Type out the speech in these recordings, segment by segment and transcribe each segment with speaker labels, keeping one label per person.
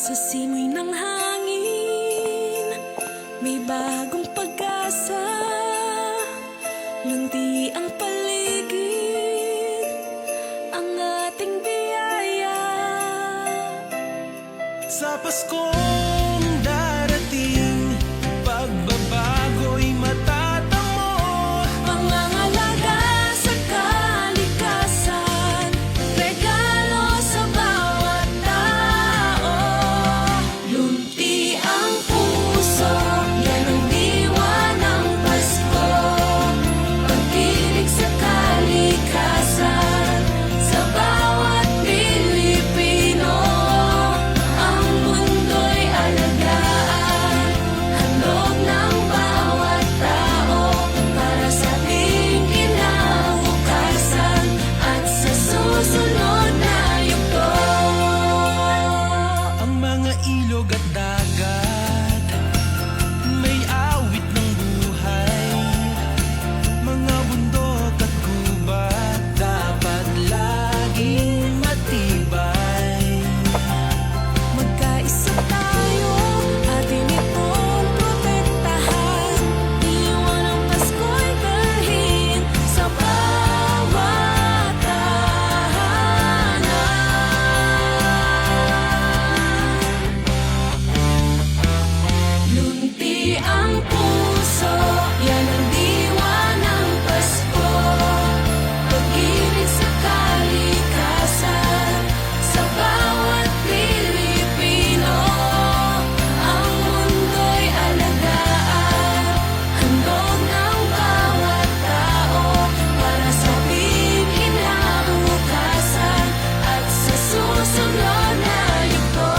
Speaker 1: Sa simoy ng hangin, may bagong pag-asa. Lunti ang paligid, ang ating biyaya.
Speaker 2: Sa Paskong darating, pagbabago'y matatamo.
Speaker 1: Pangangalaga sa kalikasan, regalo sa bawat tao. Lunti ang puso, yan ang diwa ng Pasko. Pag-ibig sa kalikasan, sa bawat Pilipino. Ang mundo'y alagaan, handog ng bawat tao, para sa ating kinabukasan at sa susunod na yugto.
Speaker 2: Ang mga ilog at dagat, may awit ng buhay. Mga bundok at gubat, dapat laging matibay.
Speaker 1: Magkaisa tayo, atin itong protektahan. Diwa ng Pasko'y dalhin sa bawat tahanan. Lunti ang puso, yan ang diwa ng Pasko. Pag-ibig sa kalikasan, sa bawat Pilipino. Ang mundo'y alagaan, handog ng bawat tao, para sa ating kinabukasan at sa susunod na yugto.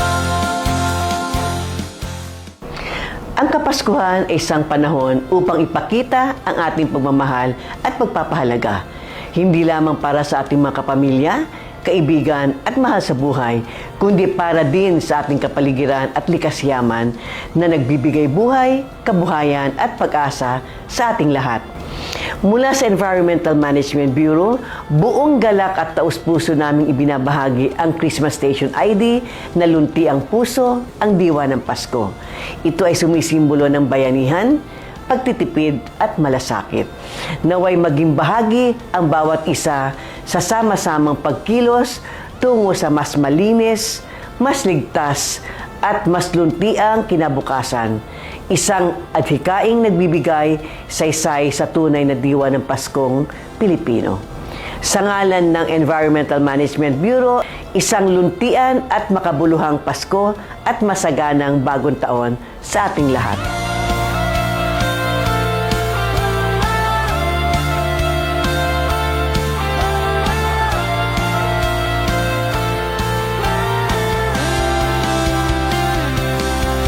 Speaker 3: Ang Kapaskuhan ay isang panahon upang ipakita ang ating pagmamahal at pagpapahalaga, hindi lamang para sa ating mga kapamilya, kaibigan at mahal sa buhay, kundi para din sa ating kapaligiran at likas yaman na nagbibigay buhay, kabuhayan at pag-asa sa ating lahat. Mula sa Environmental Management Bureau, buong galak at taus-puso naming ibinabahagi ang Christmas Station ID na lunti ang puso, ang diwa ng Pasko. Ito ay sumisimbolo ng bayanihan, pagtitipid at malasakit. Naway maging bahagi ang bawat isa sa sama-samang pagkilos tungo sa mas malinis, mas ligtas at mas luntiang kinabukasan. Isang adhikaing nagbibigay saysay sa tunay na diwa ng Paskong Pilipino. Sa ngalan ng Environmental Management Bureau, isang luntian at makabuluhang Pasko at masaganang bagong taon sa ating lahat.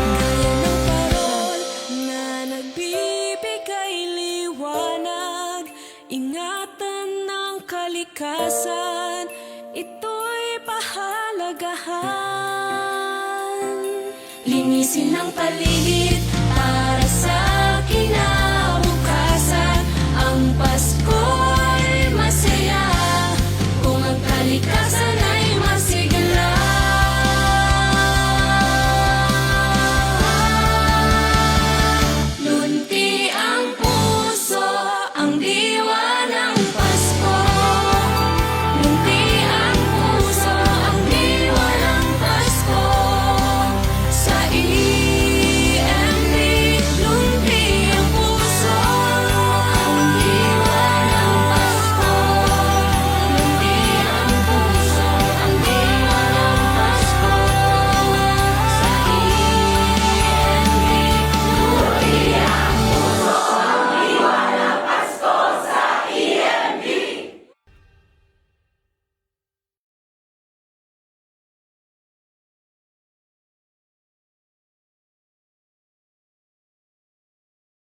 Speaker 1: Gaya ng parol na nagbibigay liwanag, ingatan ng kalikasan, ito'y pahalagahan. Linisin ang paligid para sa kinabukasan.